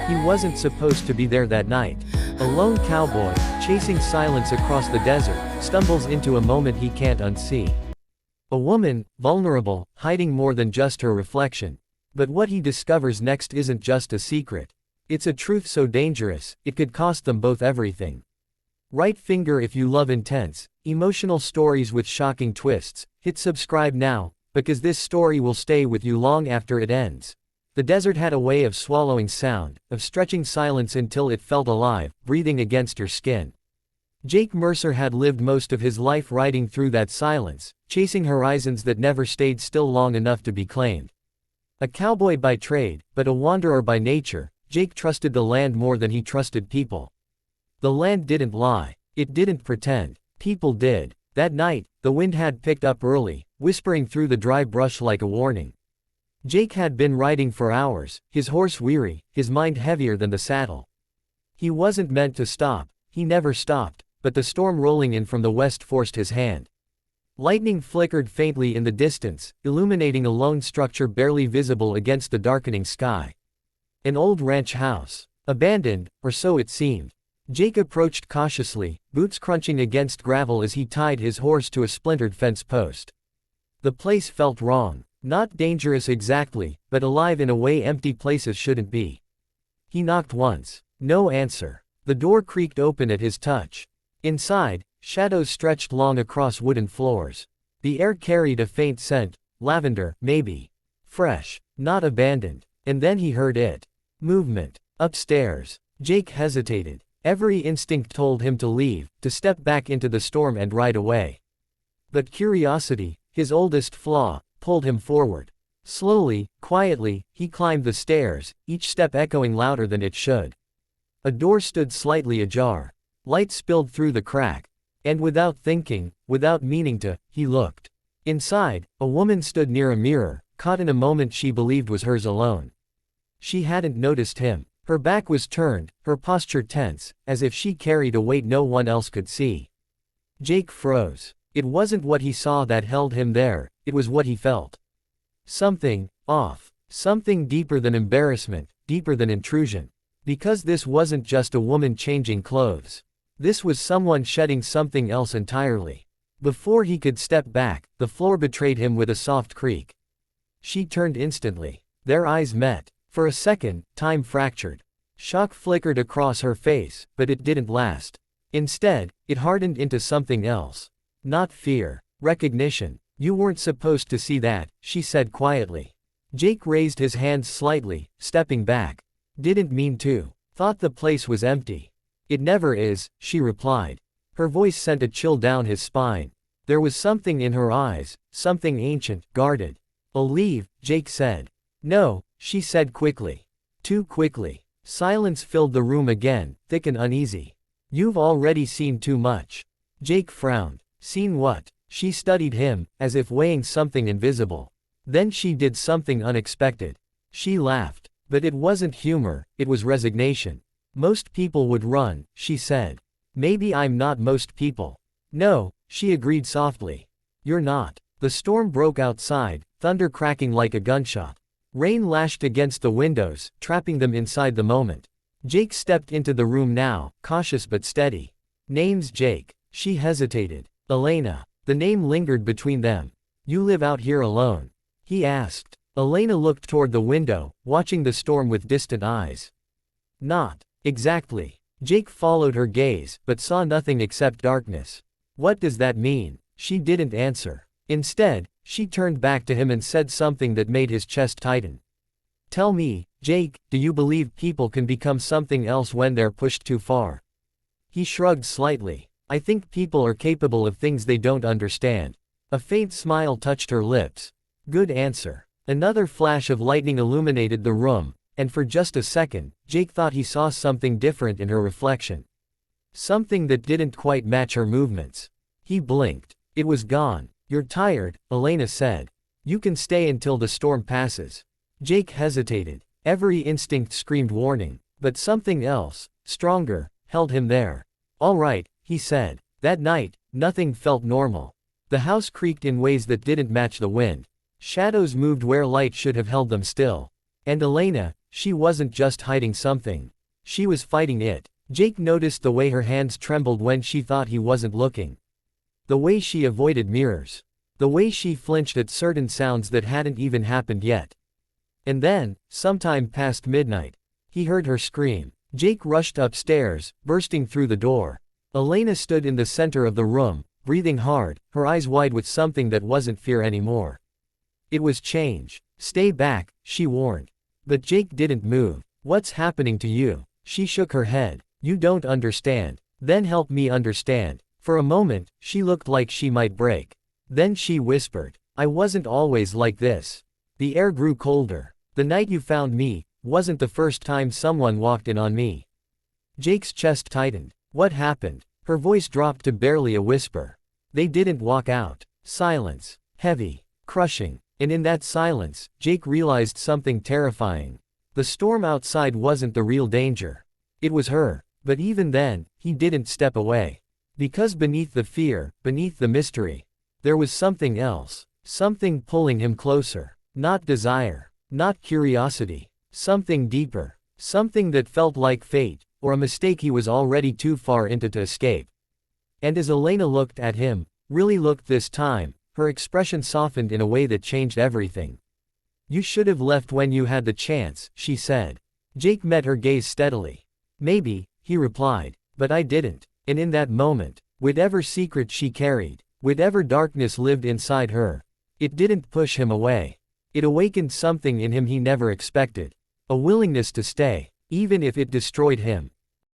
He wasn't supposed to be there that night. A lone cowboy, chasing silence across the desert, stumbles into a moment he can't unsee. A woman, vulnerable, hiding more than just her reflection. But what he discovers next isn't just a secret. It's a truth so dangerous, it could cost them both everything. Right finger if you love intense, emotional stories with shocking twists. Hit subscribe now, because this story will stay with you long after it ends. The desert had a way of swallowing sound, of stretching silence until it felt alive, breathing against your skin. Jake Mercer had lived most of his life riding through that silence, chasing horizons that never stayed still long enough to be claimed. A cowboy by trade, but a wanderer by nature, Jake trusted the land more than he trusted people. The land didn't lie. It didn't pretend. People did. That night, the wind had picked up early, whispering through the dry brush like a warning. Jake had been riding for hours, his horse weary, his mind heavier than the saddle. He wasn't meant to stop. He never stopped, but the storm rolling in from the west forced his hand. Lightning flickered faintly in the distance, illuminating a lone structure barely visible against the darkening sky. An old ranch house. Abandoned, or so it seemed. Jake approached cautiously, boots crunching against gravel as he tied his horse to a splintered fence post. The place felt wrong. Not dangerous exactly, but alive in a way empty places shouldn't be. He knocked once. No answer. The door creaked open at his touch. Inside, shadows stretched long across wooden floors. The air carried a faint scent, lavender, maybe. Fresh, not abandoned. And then he heard it. Movement. Upstairs. Jake hesitated. Every instinct told him to leave, to step back into the storm and ride away. But curiosity, his oldest flaw, pulled him forward. Slowly, quietly, he climbed the stairs, each step echoing louder than it should. A door stood slightly ajar. Light spilled through the crack. And without thinking, without meaning to, he looked. Inside, a woman stood near a mirror, caught in a moment she believed was hers alone. She hadn't noticed him. Her back was turned, her posture tense, as if she carried a weight no one else could see. Jake froze. It wasn't what he saw that held him there, it was what he felt. Something off. Something deeper than embarrassment, deeper than intrusion. Because this wasn't just a woman changing clothes. This was someone shedding something else entirely. Before he could step back, the floor betrayed him with a soft creak. She turned instantly. Their eyes met. For a second, time fractured. Shock flickered across her face, but it didn't last. Instead, it hardened into something else. Not fear. Recognition. You weren't supposed to see that, she said quietly. Jake raised his hands slightly, stepping back. Didn't mean to. Thought the place was empty. It never is, she replied. Her voice sent a chill down his spine. There was something in her eyes, something ancient, guarded. I'll leave, Jake said. No, she said quickly. Too quickly. Silence filled the room again, thick and uneasy. You've already seen too much. Jake frowned. Seen what? She studied him, as if weighing something invisible. Then she did something unexpected. She laughed. But it wasn't humor, it was resignation. Most people would run, she said. Maybe I'm not most people. No, she agreed softly. You're not. The storm broke outside, thunder cracking like a gunshot. Rain lashed against the windows, trapping them inside the moment. Jake stepped into the room now, cautious but steady. Name's Jake. She hesitated. Elena. The name lingered between them. You live out here alone? He asked. Elena looked toward the window, watching the storm with distant eyes. Not exactly. Jake followed her gaze, but saw nothing except darkness. What does that mean? She didn't answer. Instead, she turned back to him and said something that made his chest tighten. Tell me, Jake, do you believe people can become something else when they're pushed too far? He shrugged slightly. I think people are capable of things they don't understand. A faint smile touched her lips. Good answer. Another flash of lightning illuminated the room, and for just a second, Jake thought he saw something different in her reflection. Something that didn't quite match her movements. He blinked. It was gone. You're tired, Elena said. You can stay until the storm passes. Jake hesitated. Every instinct screamed warning, but something else, stronger, held him there. All right, he said. That night, nothing felt normal. The house creaked in ways that didn't match the wind. Shadows moved where light should have held them still. And Elena, She wasn't just hiding something. She was fighting it. Jake noticed the way her hands trembled when she thought he wasn't looking. The way she avoided mirrors. The way she flinched at certain sounds that hadn't even happened yet. And then, sometime past midnight, he heard her scream. Jake rushed upstairs, bursting through the door. Elena stood in the center of the room, breathing hard, her eyes wide with something that wasn't fear anymore. It was change. Stay back, she warned. But Jake didn't move. What's happening to you? She shook her head. You don't understand. Then help me understand. For a moment, she looked like she might break. Then she whispered, I wasn't always like this. The air grew colder. The night you found me wasn't the first time someone walked in on me. Jake's chest tightened. What happened? Her voice dropped to barely a whisper. They didn't walk out. Silence. Heavy. Crushing. And in that silence, Jake realized something terrifying. The storm outside wasn't the real danger. It was her. But even then, he didn't step away. Because beneath the fear, beneath the mystery, there was something else. Something pulling him closer. Not desire. Not curiosity. Something deeper. Something that felt like fate, or a mistake he was already too far into to escape. And as Elena looked at him, really looked this time, her expression softened in a way that changed everything. You should have left when you had the chance, she said. Jake met her gaze steadily. Maybe, he replied, but I didn't. And in that moment, whatever secret she carried, whatever darkness lived inside her, it didn't push him away. It awakened something in him he never expected. A willingness to stay, even if it destroyed him.